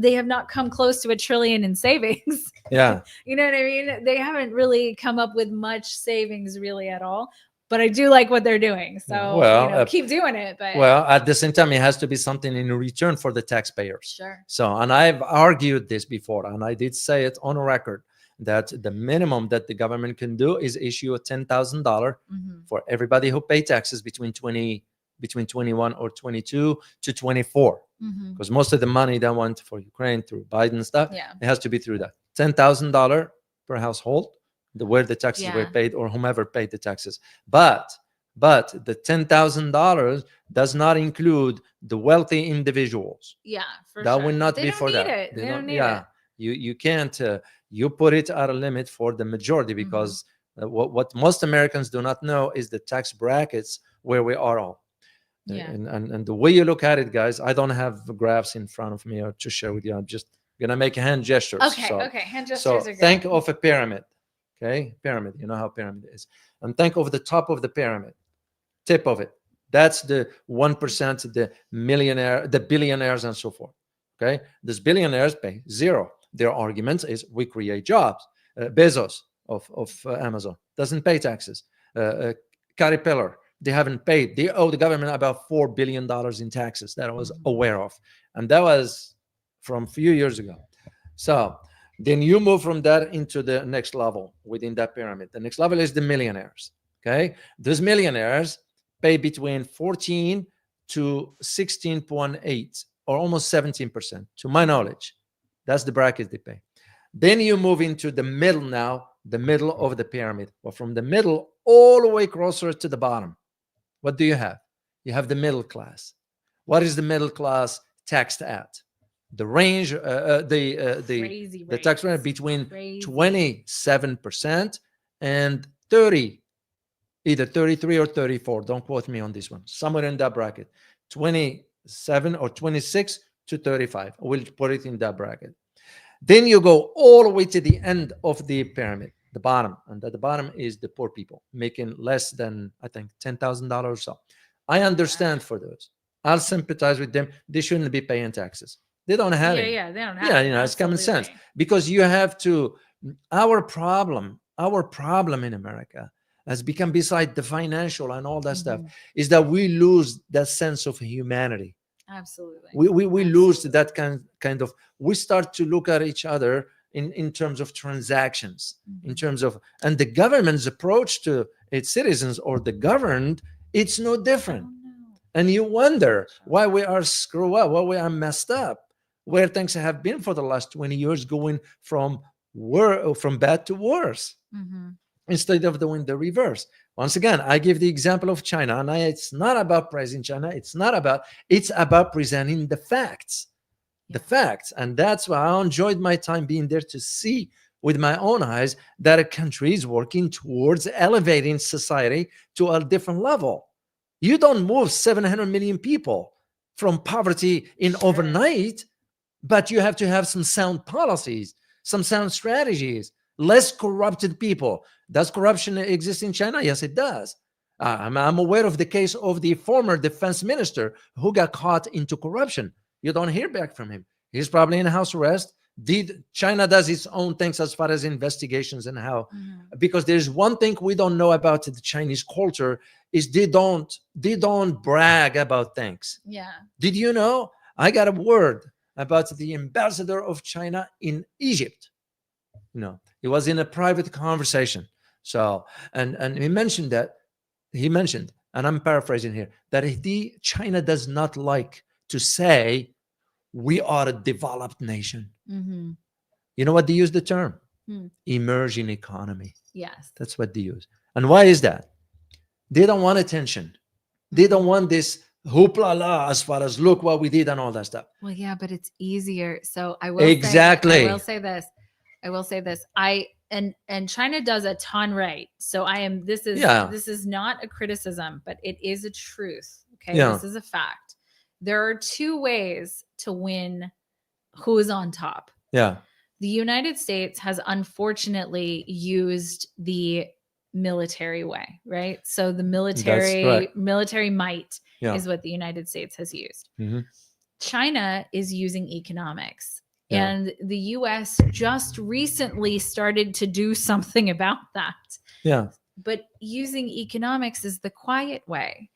come close to $1 trillion in savings. Yeah, you know what I mean. They haven't really come up with much savings really at all. But I do like what they're doing. So keep doing it. But at the same time, it has to be something in return for the taxpayers. Sure. So, and I've argued this before, and I did say it on record, that the minimum that the government can do is issue a $10,000 for everybody who pay taxes between 21 or 22 to 24, because most of the money that went for Ukraine through Biden stuff, it has to be through that $10,000 per household, where the taxes were paid, or whomever paid the taxes. But the $10,000 does not include the wealthy individuals. Yeah, for that sure. will not They be don't for need that. it. They don't need it. You can't. You put it at a limit for the majority, because what most Americans do not know is the tax brackets where we are all. And the way you look at it, guys, I don't have graphs in front of me or to share with you. I'm just gonna make hand gestures. Okay, hand gestures are good. Think of a pyramid. Okay, pyramid. You know how pyramid is. And think of the top of the pyramid, tip of it. That's the 1%, the millionaire, the billionaires, and so forth. Okay, these billionaires pay zero. Their argument is we create jobs. Bezos of Amazon doesn't pay taxes. Caterpillar, they haven't paid. They owe the government about $4 billion in taxes that I was aware of. And that was from a few years ago. So then you move from that into the next level within that pyramid. The next level is the millionaires. Okay, those millionaires pay between 14 to 16.8 or almost 17%, to my knowledge. That's the bracket they pay. Then you move into the middle now, the middle of the pyramid. Well, from the middle all the way closer to the bottom, what do you have? You have the middle class. What is the middle class taxed at? The range, the tax rate between 27% and 30, either 33 or 34. Don't quote me on this one. Somewhere in that bracket, 27 or 26 to 35. We'll put it in that bracket. Then you go all the way to the end of the pyramid, the bottom, and at the bottom is the poor people making less than, I think, $10,000 or so. I understand for those. I'll sympathize with them. They shouldn't be paying taxes. They don't have it. They don't have it. You know, it's common sense, because you have to. Our problem in America has become, beside the financial and all that stuff, is that we lose that sense of humanity. Absolutely. We lose that kind of, we start to look at each other in terms of transactions, in terms of, and the government's approach to its citizens or the governed, it's no different. And you wonder why we are screwed up, why we are messed up, where things have been for the last 20 years, going from bad to worse, instead of doing the reverse. Once again, I give the example of China, and it's not about praising China. It's about presenting the facts, and that's why I enjoyed my time being there, to see with my own eyes that a country is working towards elevating society to a different level. You don't move 700 million people from poverty in overnight, but you have to have some sound policies, some sound strategies, less corrupted people. Does corruption exist in China? Yes, it does. I'm aware of the case of the former defense minister who got caught into corruption. You don't hear back from him. He's probably in house arrest. China does its own things as far as investigations and how, because there's one thing we don't know about the Chinese culture, is they don't brag about things. Yeah. Did you know? I got a word about the ambassador of China in Egypt. It was in a private conversation. So, and he mentioned, and I'm paraphrasing here, that China does not like to say we are a developed nation. Mm-hmm. You know what they use the term? Emerging economy. Yes. That's what they use. And why is that? They don't want attention. They don't want this hoopla la as far as look what we did and all that stuff. Well, yeah, but it's easier. So I will exactly. I will say this. And China does a ton right. So this is not a criticism, but it is a truth. Okay. Yeah. This is a fact. There are two ways to win who is on top. Yeah. The United States has unfortunately used the military way, right? So the military might is what the United States has used. Mm-hmm. China is using economics. Yeah. And the US just recently started to do something about that. Yeah. But using economics is the quiet way.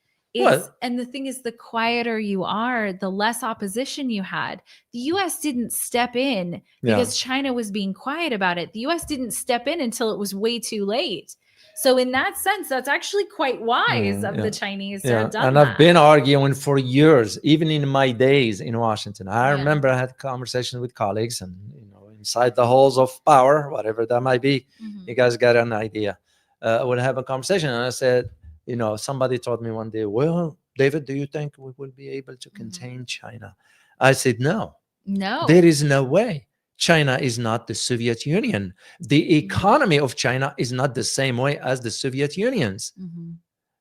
And the thing is, the quieter you are, the less opposition you had. The US didn't step in because China was being quiet about it. The US didn't step in until it was way too late. So in that sense, that's actually quite wise of the Chinese to have done that. I've been arguing for years, even in my days in Washington. I remember I had conversations with colleagues, and inside the halls of power, whatever that might be, you guys got an idea. I would have a conversation, and I said, somebody told me one day, well, David, do you think we will be able to contain China? I said, no, there is no way. China is not the Soviet Union. The economy of China is not the same way as the Soviet Union's.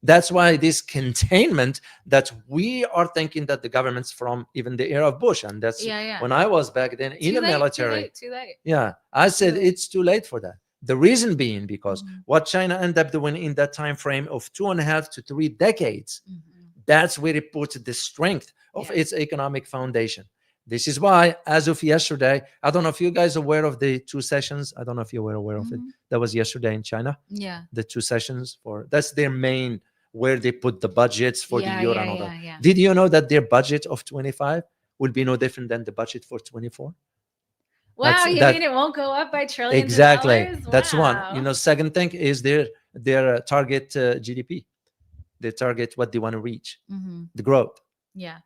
That's why this containment that we are thinking that the governments from even the era of Bush, and that's when I was back then in the military. Too late. Yeah, I said it's too late for that. The reason being because what China ended up doing in that time frame of 2.5 to 3 decades, that's where it puts the strength of its economic foundation. This is why, as of yesterday, I don't know if you guys are aware of the 2 sessions. I don't know if you were aware of it. That was yesterday in China. Yeah. The 2 sessions that's their main, where they put the budgets for the euro and all that. Yeah. Did you know that their budget of 25 will be no different than the budget for 24? Wow, you mean it won't go up by trillions exactly. of dollars? Wow. That's one. Second thing is their target GDP. They target what they want to reach, the growth. Yeah.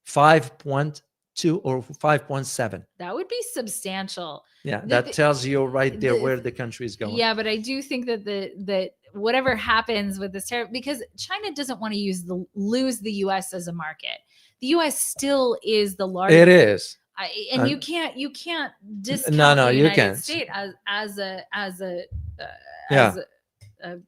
5.2 or 5.7. That would be substantial. Yeah, that tells you right there where the country is going. Yeah, but I do think that that whatever happens with this tariff, because China doesn't want to lose the U.S. as a market. The U.S. still is the largest. It is. You can't discount the United States as a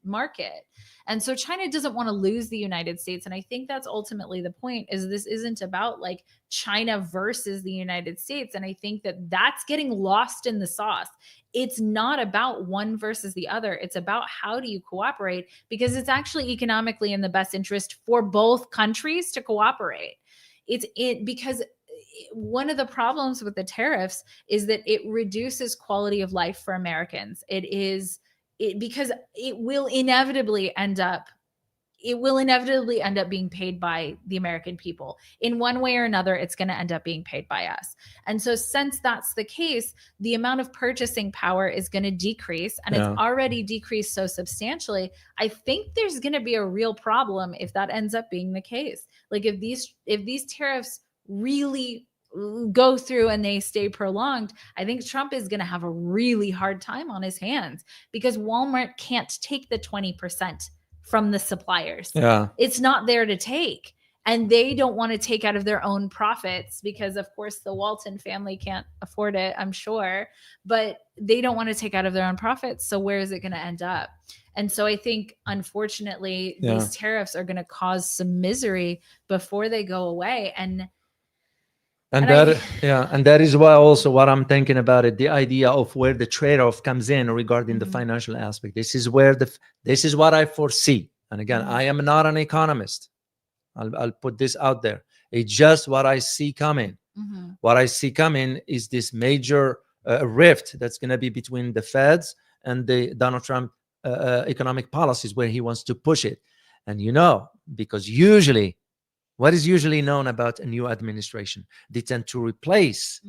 market. And so China doesn't want to lose the United States. And I think that's ultimately the point, is this isn't about like China versus the United States. And I think that that's getting lost in the sauce. It's not about one versus the other. It's about how do you cooperate, because it's actually economically in the best interest for both countries to cooperate. Because one of the problems with the tariffs is that it reduces quality of life for Americans. Because it will inevitably end up being paid by the American people. In one way or another, it's going to end up being paid by us. And so since that's the case, the amount of purchasing power is going to decrease, and it's already decreased so substantially. I think there's going to be a real problem if that ends up being the case. Like if these tariffs really go through and they stay prolonged, I think Trump is going to have a really hard time on his hands, because Walmart can't take the 20% from the suppliers. Yeah. It's not there to take. And they don't want to take out of their own profits, because of course the Walton family can't afford it, I'm sure, but they don't want to take out of their own profits. So where is it going to end up? And so I think, unfortunately, these tariffs are going to cause some misery before they go away. And that is why also what I'm thinking about it, the idea of where the trade-off comes in regarding the financial aspect. This is what I foresee. And again, I am not an economist. I'll put this out there. It's just what I see coming. What I see coming is this major rift that's going to be between the Feds and the Donald Trump economic policies, where he wants to push it. And because usually What is usually known about a new administration? They tend to replace.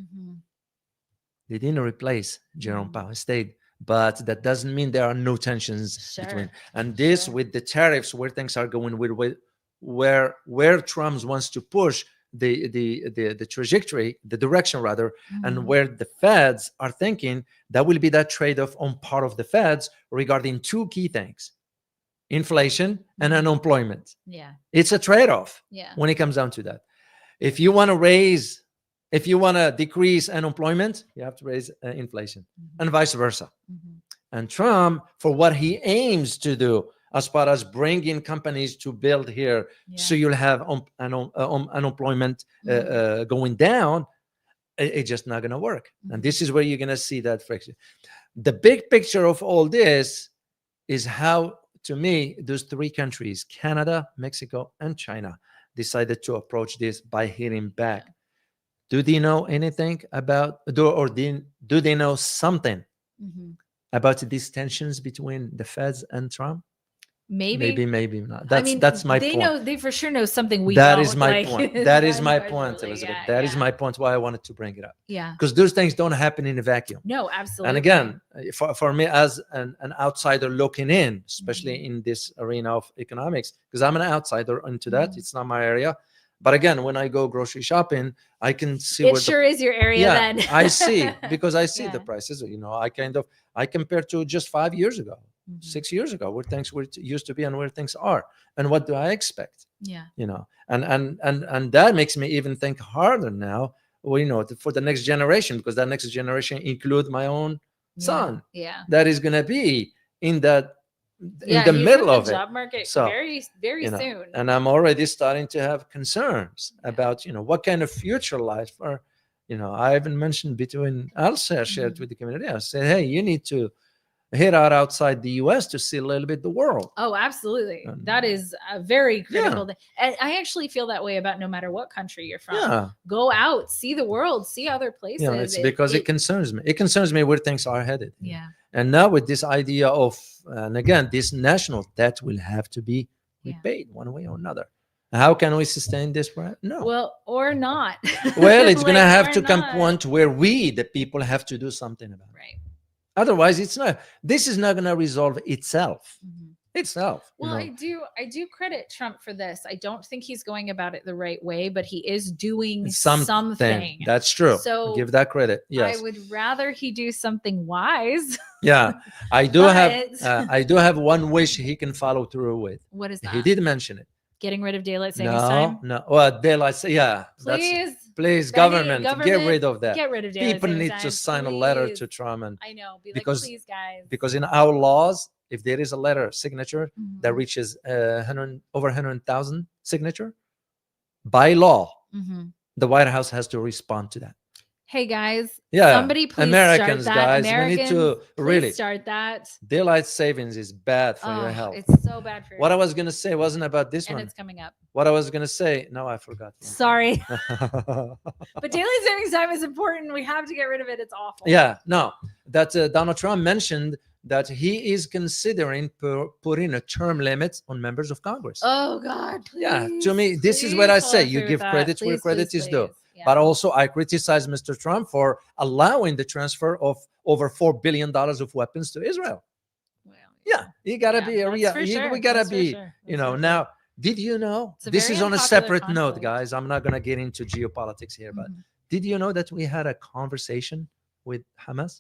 They didn't replace Jerome Powell. Stayed. But that doesn't mean there are no tensions between. And this with the tariffs, where things are going with where Trump wants to push the trajectory, the direction rather, and where the Feds are thinking, that will be that trade-off on part of the Feds regarding two key things: inflation and unemployment. It's a trade-off when it comes down to that. If you want to decrease unemployment, you have to raise inflation, and vice versa. And Trump, for what he aims to do as far as bringing companies to build here, so you'll have unemployment going down, it's just not going to work. And this is where you're going to see that friction. The big picture of all this is how, to me, those three countries, Canada, Mexico, and China, decided to approach this by hitting back. Do they know anything about, do they know something about these tensions between the Feds and Trump? Maybe not. That's my point. They for sure know something we that don't. Is my point. That is my point, Elizabeth. That is my point why I wanted to bring it up. Because those things don't happen in a vacuum. No, absolutely. And again, for me as an outsider looking in, especially in this arena of economics, because I'm an outsider into that, it's not my area. But again, when I go grocery shopping, I can see it sure is your area. Then I see, because I see the prices. I compare to just 5 years ago, 6 years ago, where things used to be and where things are, and what do I expect? And that makes me even think harder now. Well, for the next generation, because that next generation include my own son. That is going to be in that. In the middle of the job market, so very soon, and I'm already starting to have concerns about what kind of future life. Or I even mentioned between also shared with the community. I said, hey, you need to hit out outside the U.S. to see a little bit the world. Oh, absolutely. That is a very critical thing. And I actually feel that way about no matter what country you're from. Go out, see the world, see other places. It's because it concerns me. It concerns me where things are headed. And now with this idea of, and again, this national debt will have to be repaid one way or another. How can we sustain this? No. Well, or not. Well, it's going to have to come point where we, the people, have to do something about it. Otherwise, this is not going to resolve itself. Well, I do credit Trump for this. I don't think he's going about it the right way, but he is doing something. That's true. So give that credit. Yes. I would rather he do something wise. I do have one wish he can follow through with. What is that? He did mention it. Getting rid of daylight savings time? No. Well, daylight, Please, government, get rid of that. Get rid of daylight People need time, to sign a letter to Trump. And I know. Be because, please, guys. Because in our laws, if there is a letter signature that reaches over 100,000 signature, by law, the White House has to respond to that. Hey guys, somebody please Americans, start that. Guys, we need to really start that. Daylight savings is bad for your health. It's so bad for your What I was gonna say wasn't about this one. And it's coming up. What I was gonna say, no, I forgot. Sorry. But daylight savings time is important. We have to get rid of it. It's awful. That Donald Trump mentioned that he is considering putting a term limit on members of Congress. Oh God, please. To me, this is what I say. You give credit where credit is due. But also, I criticize Mr. Trump for allowing the transfer of over $4 billion of weapons to Israel. Well, you gotta be. We gotta be. Now, did you know? This is on a separate note, guys. I'm not gonna get into geopolitics here, but did you know that we had a conversation with Hamas?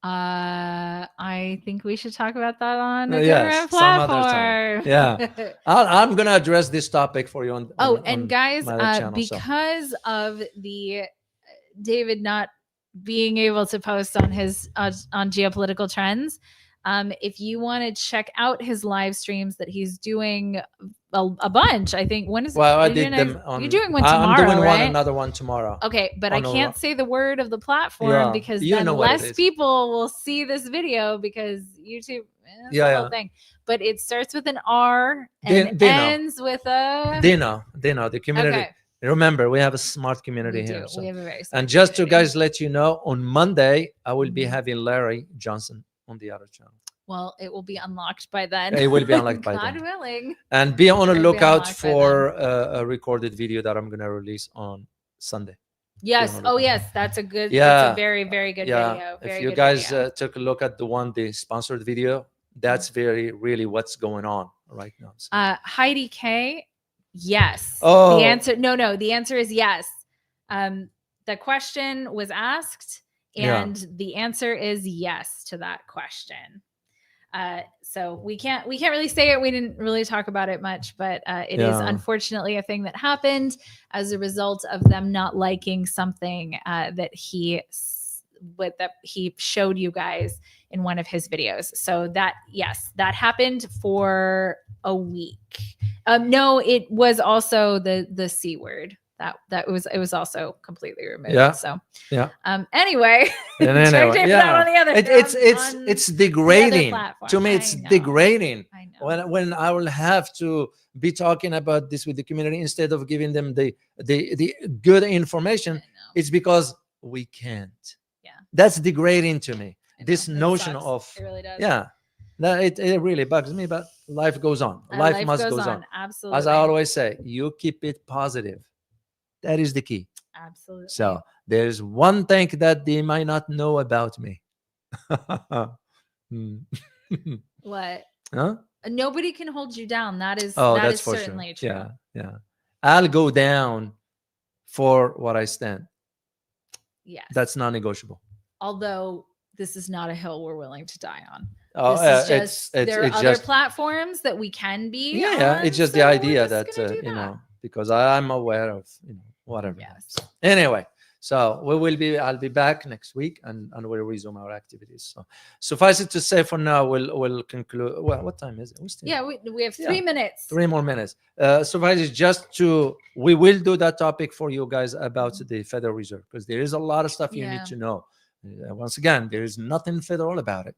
I think we should talk about that on a different platform. I'm gonna address this topic for you on guys, channel, because of the David not being able to post on his on geopolitical trends. If you want to check out his live streams that he's doing a bunch, I think when is I did them. You're doing one tomorrow, I'm doing right? another one tomorrow. Okay, but I can't say the word of the platform because then less people will see this video because YouTube is the whole thing. But it starts with an R and ends with a Dino, the community. Okay. Remember, we have a smart community here. We have a very smart and just community. To guys let you know, on Monday I will be having Larry Johnson on the other channel. Well, it will be unlocked by then. It will be unlocked by God then. willing. And be on the It'll be lookout unlocked by for a recorded video that I'm going to release on Sunday. Yes. on Oh, the yes. That's a good. Yeah. That's a very, very good Yeah. video. If Very you good guys video. took a look at the sponsored video, that's really what's going on right now. So. Heidi K. Yes. Oh. The answer. No. The answer is yes. The question was asked, and the answer is yes to that question. So we can't really say it. We didn't really talk about it much, but it is unfortunately a thing that happened as a result of them not liking something that he showed you guys in one of his videos. So that happened for a week. No, it was also the C word. It was also completely removed. Yeah. So Anyway, anyway, it's degrading to me. It's degrading I know. when I will have to be talking about this with the community instead of giving them the good information. It's because we can't. Yeah, that's degrading to me. This It notion sucks. of It really does. yeah, that it really bugs me. But life goes on. Life must goes on. Absolutely. As I always say, you keep it positive. That is the key. Absolutely. So there's one thing that they might not know about me. What? Huh? Nobody can hold you down. That is certainly true. Yeah. I'll go down for what I stand. Yes. That's non-negotiable. Although this is not a hill we're willing to die on. Oh, this is just there are other just platforms that we can be. Yeah. on, It's just so the we're idea just that gonna do that. because I'm aware of whatever. Yes. Anyway, so I'll be back next week and we'll resume our activities. So suffice it to say, for now we'll conclude. Well, what time is it? We have 3 minutes. 3 more minutes. Suffice it just we will do that topic for you guys about the Federal Reserve, because there is a lot of stuff you need to know. Once again, there is nothing federal about it.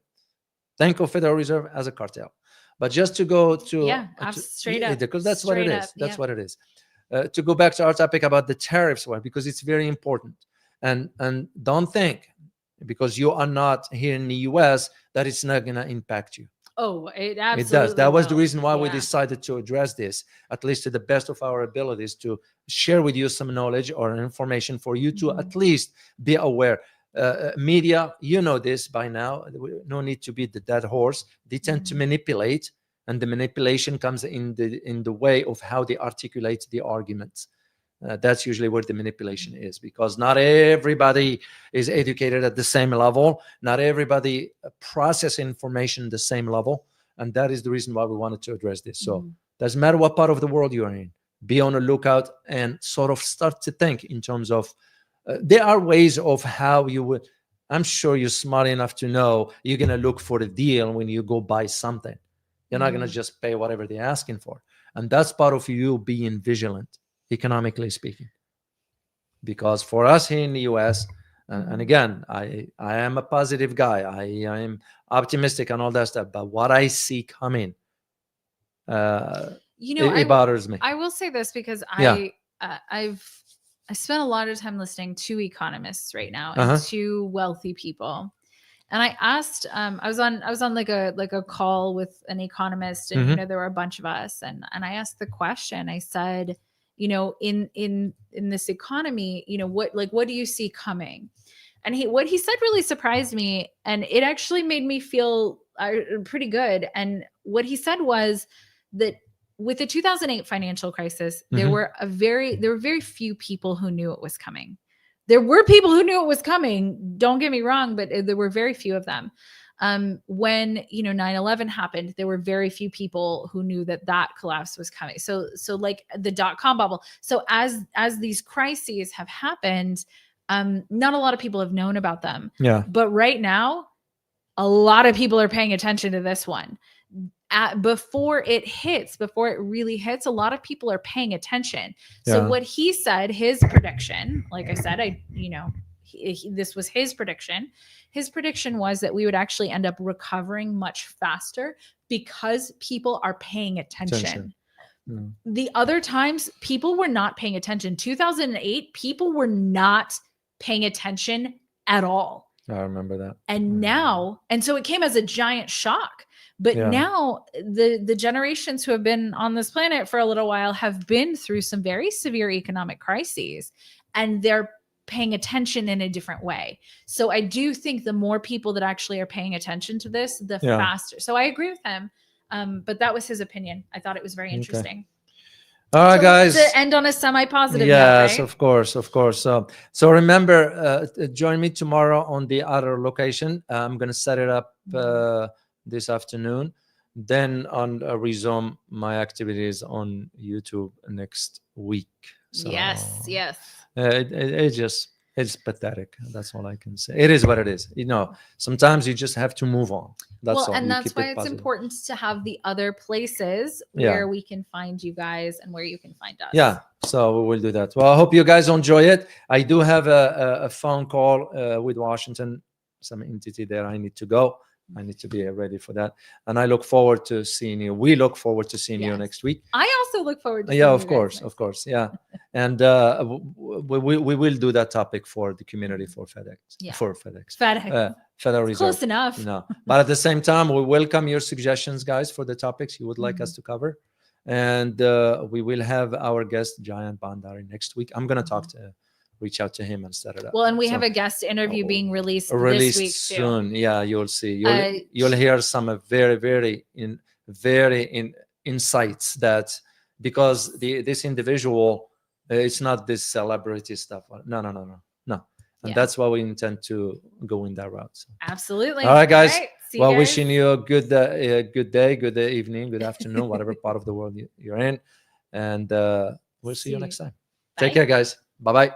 Think of Federal Reserve as a cartel. But just to go to straight up, because that's what it is. That's what it is. To go back to our topic about the tariffs one, because it's very important. And don't think because you are not here in the US that it's not going to impact you. Oh, it absolutely does. That was the will. reason why we decided to address this, at least to the best of our abilities, to share with you some knowledge or information for you to at least be aware. Media, you know this by now. No need to beat the dead horse. They tend to manipulate, and the manipulation comes in the way of how they articulate the arguments. That's usually where the manipulation is, because not everybody is educated at the same level. Not everybody process information the same level, and that is the reason why we wanted to address this. So doesn't matter what part of the world you're in, be on the lookout and sort of start to think in terms of there are ways of how you would. I'm sure you're smart enough to know you're going to look for the deal when you go buy something. You're not going to just pay whatever they're asking for. And that's part of you being vigilant, economically speaking. Because for us here in the US, and again, I am a positive guy. I am optimistic and all that stuff. But what I see coming, it bothers me. I will say this because I spent a lot of time listening to economists right now and to wealthy people. And I asked, I was on like a call with an economist, and there were a bunch of us, and I asked the question. I said, in this economy, what do you see coming? And what he said really surprised me, and it actually made me feel pretty good. And what he said was that with the 2008 financial crisis, there were very few people who knew it was coming. There were people who knew it was coming. Don't get me wrong, but there were very few of them. When 9/11 happened, there were very few people who knew that collapse was coming. So like the .com bubble. So as these crises have happened, not a lot of people have known about them. Yeah. But right now, a lot of people are paying attention to this one. Before it really hits, a lot of people are paying attention. So what he said, his prediction, like I said, this was his prediction. His prediction was that we would actually end up recovering much faster because people are paying attention. The other times people were not paying attention. 2008, people were not paying attention at all. I remember that. And now, and so it came as a giant shock. But now the generations who have been on this planet for a little while have been through some very severe economic crises, and they're paying attention in a different way. So I do think the more people that actually are paying attention to this, the faster. So I agree with him. But that was his opinion. I thought it was very interesting. All right, guys. To end on a semi-positive note, yes, right? of course. So remember, join me tomorrow on the other location. I'm going to set it up this afternoon. Then on resume my activities on YouTube next week. So, yes. It's pathetic. That's all I can say. It is what it is. Sometimes you just have to move on. That's all. And that's why it's important to have the other places where we can find you guys and where you can find us. Yeah. So we will do that. Well, I hope you guys enjoy it. I do have a phone call with Washington, some entity there. I need to go. I need to be ready for that. And I look forward to seeing you. We look forward to seeing you next week. I also look forward to seeing you you. Of course. Yeah. And we will do that topic for the community for FedEx. Yeah. For FedEx. Federal Reserve. Close enough. No. But at the same time, we welcome your suggestions, guys, for the topics you would like us to cover. And we will have our guest, Jayant Bandari, next week. I'm going to reach out to him and set it up. Well, and we have a guest interview being released this week soon. Too. Yeah, you'll see. You'll hear some very insights that, because this individual, it's not this celebrity stuff. No. And that's why we intend to go in that route. So. Absolutely. All right, guys. Well, wishing you a good day, good evening, good afternoon, whatever part of the world you're in. And we'll see you next time. Take care, guys. Bye-bye.